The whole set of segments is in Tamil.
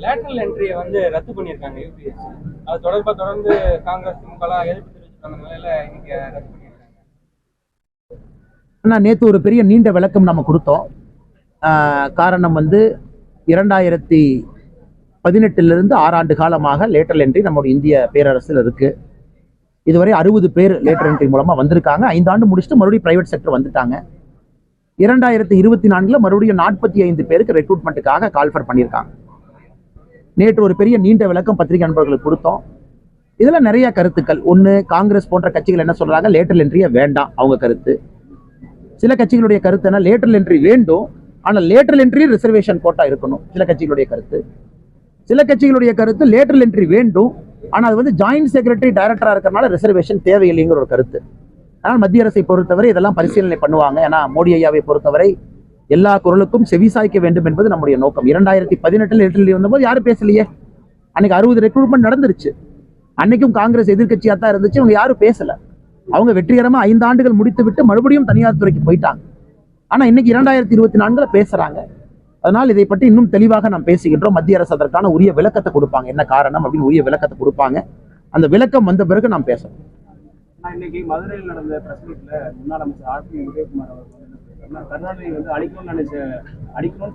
லேட்டரல் என்ட்ரியை வந்து ரத்து பண்ணியிருக்காங்க யூபிஎஸ். அது தொடர்பாக தொடர்ந்து காங்கிரஸ் திமுக எதிர்ப்பு தெரிவிச்சிருக்காங்க. நிலையில இன்னைக்கு ரத்து பண்ணியிருக்காங்க. ஆனால் நேற்று ஒரு பெரிய நீண்ட விளக்கம் நம்ம கொடுத்தோம். காரணம் வந்து 2018 6 ஆண்டு காலமாக லேட்டரல் என்ட்ரி நம்முடைய இந்திய பேரரசில் இருக்கு. இதுவரை 60 பேர் லேட்டரல் என்ட்ரி மூலமா வந்திருக்காங்க. 5 ஆண்டு முடிச்சுட்டு மறுபடியும் பிரைவேட் செக்டர் வந்துட்டாங்க. 2024 மறுபடியும் 45 பேருக்கு ரெக்ரூட்மெண்ட்டுக்காக கால்ஃபர் பண்ணியிருக்காங்க. நேற்று ஒரு பெரிய நீண்ட விளக்கம் பத்திரிகை நண்பர்களுக்கு கொடுத்தோம். இதில் நிறைய கருத்துக்கள். ஒன்று, காங்கிரஸ் போன்ற கட்சிகள் என்ன சொல்றாங்க, லேட்டரல் என்ட்ரியை வேண்டாம் அவங்க கருத்து. சில கட்சிகளுடைய கருத்து என்ன, லேட்டரல் என்ட்ரி வேண்டும், ஆனால் லேட்டரல் என்ட்ரி ரிசர்வேஷன் கோட்டா இருக்கணும். சில கட்சிகளுடைய கருத்து. சில கட்சிகளுடைய கருத்து லேட்டரல் என்ட்ரி வேண்டும், ஆனால் அது வந்து ஜாயிண்ட் செக்ரட்டரி டைரக்டரா இருக்கிறனால ரிசர்வேஷன் தேவையில்லைங்கிற ஒரு கருத்து. ஆனால் மத்திய அரசை பொறுத்தவரை இதெல்லாம் பரிசீலனை பண்ணுவாங்க. ஏன்னா மோடி ஐயாவை பொறுத்தவரை எல்லா குரலுக்கும் செவிசாய்க்க வேண்டும் என்பது நம்முடைய நோக்கம். 2018 லேட்டரல் வந்தபோது யாரும் பேசலையே. அன்னைக்கு 60 ரெக்ரூட்மெண்ட் நடந்துருச்சு. அன்னைக்கும் காங்கிரஸ் எதிர்கட்சியா தான் இருந்துச்சு. அவங்க யாரும் பேசல. அவங்க வெற்றிகரமா 5 ஆண்டுகள் முடித்து விட்டு மறுபடியும் தனியார் துறைக்கு போயிட்டாங்க. ஆனா இன்னைக்கு 2024 பேசுறாங்க. அதனால் இதை பற்றி இன்னும் தெளிவாக நாம் பேசுகின்றோம். மத்திய அரசு அதற்கான உரிய விளக்கத்தை கொடுப்பாங்க. என்ன காரணம் அப்படின்னு உரிய விளக்கத்தை கொடுப்பாங்க. அந்த விளக்கம் வந்த பிறகு நாம் பேசணும். இன்னைக்கு மதுரையில் நடந்த பிரஸ் மீட்ல முன்னாள் அமைச்சர் ஆர் பி உதயகுமார் அவர் வந்து கருணாநிதி வந்து அடிக்கணும்னு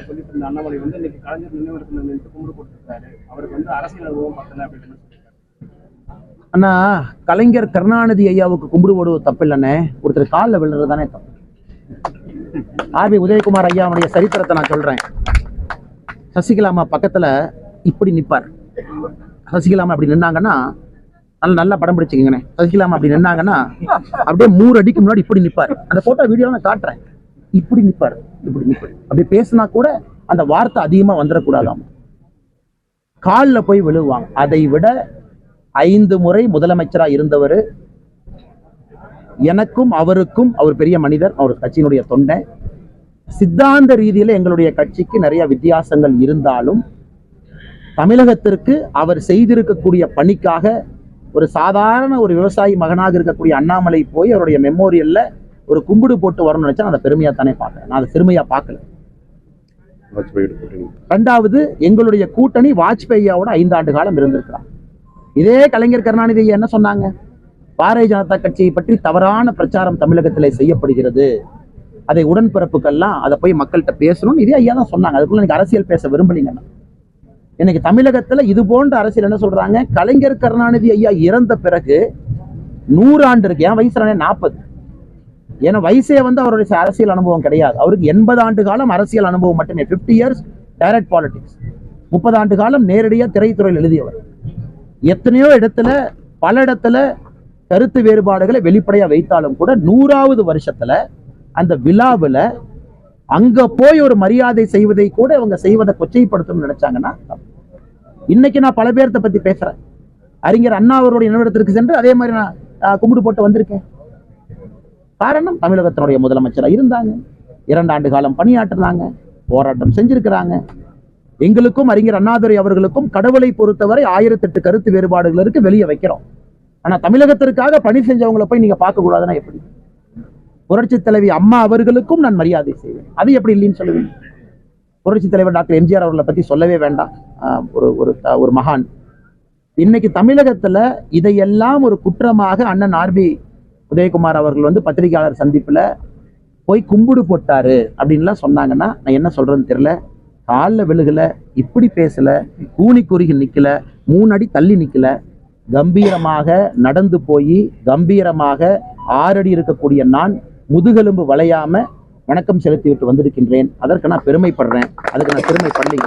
சொல்லிட்டு இருந்த அண்ணாமலை வந்து இன்னைக்கு கலைஞர் நினைவிடத்துல நின்று கும்பிடு போட்டுருக்காரு. அவருக்கு வந்து அரசியல் அனுபவம் பத்தல அப்படின்னு சொல்லியிருக்காரு. அண்ணா, கலைஞர் கருணாநிதி ஐயாவுக்கு கும்பிடு போடுவது தப்பு இல்லைண்ணே, ஒருத்தர் காலில் விழுறது தானே தப்பு. ஆர் பி உதயகுமார் ஐயாவுடைய சரித்திரத்தை நான் சொல்றேன். சசிகலாமா பக்கத்துல இப்படி நிற்பார். சசிகலாமா அப்படி நின்னாங்கன்னா, நல்லா படம் பிடிச்சிக்கங்கண்ணே. சசிகலாமா அப்படி நின்னாங்கன்னா அப்படியே 3 அடிக்கு முன்னாடி இப்படி நிற்பார். அந்த போட்டோ வீடியோ நான் காட்டுறேன். இப்படி நிற்பார், இப்படி நிற்பார். அப்படி பேசினா கூட அந்த வார்த்தை அதிகமா வந்துடக்கூடாதாம். காலில் போய் விழுவாங்க. அதை விட 5 முறை முதலமைச்சராக இருந்தவர். எனக்கும் அவருக்கும், அவர் பெரிய மனிதர், அவர் கட்சியினுடைய தொண்டை. சித்தாந்த ரீதியில எங்களுடைய கட்சிக்கு நிறைய வித்தியாசங்கள் இருந்தாலும் தமிழகத்திற்கு அவர் செய்திருக்கக்கூடிய பணிக்காக ஒரு சாதாரண ஒரு விவசாயி மகனாக இருக்கக்கூடிய அண்ணாமலை போய் அவருடைய மெமோரியல்ல ஒரு கும்பிடு போட்டு வரணும்னு நினைச்சா நான் அதை பெருமையா தானே பார்க்கிறேன். நான் அதை சிறுமையா பார்க்கல. 2வது, எங்களுடைய கூட்டணி வாஜ்பாயோட 5 ஆண்டு காலம் இருந்திருக்கிறார். இதே கலைஞர் கருணாநிதி என்ன சொன்னாங்க, பாரதிய ஜனதா கட்சியை பற்றி தவறான பிரச்சாரம் தமிழகத்திலே செய்யப்படுகிறது, அதை உடன்பிறப்புக்கெல்லாம் அதை போய் மக்கள்கிட்ட பேசணும், இதே ஐயா தான் சொன்னாங்க. அதுக்குள்ள எனக்கு அரசியல் பேச விரும்பலீங்க. இன்னைக்கு தமிழகத்துல இது போன்ற அரசியல் என்ன சொல்றாங்க, கலைஞர் கருணாநிதி ஐயா இறந்த பிறகு 100 ஆண்டு இருக்கு. என் வயசு 40. ஏன்னா வயசே வந்து அவருடைய அரசியல் அனுபவம் கிடையாது. அவருக்கு 80 ஆண்டு காலம் அரசியல் அனுபவம் மட்டுமே. 50 இயர்ஸ் டைரக்ட் பாலிடிக்ஸ். 30 ஆண்டு காலம் நேரடியாக திரைத்துறையில் எழுதியவர். எத்தனையோ இடத்துல, பல இடத்துல கருத்து வேறுபாடுகளை வெளிப்படையா வைத்தாலும் கூட 100வது வருஷத்துல அந்த விழாவில் அங்க போய் ஒரு மரியாதை செய்வதை கூட அவங்க செய்வதை கொச்சைப்படுத்தணும்னு நினைச்சாங்கன்னா, இன்னைக்கு நான் பல பேர்த்த பத்தி பேசுறேன். அறிஞர் அண்ணா அவருடைய நினைவிடத்திற்கு சென்று அதே மாதிரி நான் கும்பிடு போட்டு வந்திருக்கேன். காரணம், தமிழகத்தினுடைய முதலமைச்சராக இருந்தாங்க, 2 ஆண்டு காலம் பணியாற்றினாங்க, போராட்டம் செஞ்சிருக்கிறாங்க. எங்களுக்கும் அறிஞர் அண்ணாதுரை அவர்களுக்கும் கடவுளை பொறுத்தவரை 1008 கருத்து வேறுபாடுகள் இருக்கு, வெளியே வைக்கிறோம். ஆனா தமிழகத்திற்காக பணி செஞ்சவங்களை போய் நீங்க பார்க்க கூடாதுன்னா எப்படி? புரட்சி தலைவி அம்மா அவர்களுக்கும் நான் மரியாதை செய்வேன். அது எப்படி இல்லைன்னு சொல்லுவேன்? புரட்சி தலைவர் டாக்டர் எம்ஜிஆர் அவர்களை பத்தி சொல்லவே வேண்டாம். ஒரு மகான். இன்னைக்கு தமிழகத்துல இதையெல்லாம் ஒரு குற்றமாக அண்ணன் ஆர் பி உதயகுமார் அவர்கள் வந்து பத்திரிகையாளர் சந்திப்புல போய் கும்பிடு போட்டாரு அப்படின்லாம் சொன்னாங்கன்னா நான் என்ன சொல்றதுன்னு தெரியல. காலில் விழுகல, இப்படி பேசல, கூனி குறுகி நிக்கல, 3 அடி தள்ளி நிக்கல, கம்பீரமாக நடந்து போய் கம்பீரமாக 6 அடி இருக்கக்கூடிய நான் முதுகெலும்பு வளையாம வணக்கம் செலுத்தி விட்டு வந்திருக்கின்றேன். அதற்கு நான் பெருமைப்படுறேன். அதுக்கு நான் பெருமை பண்ணி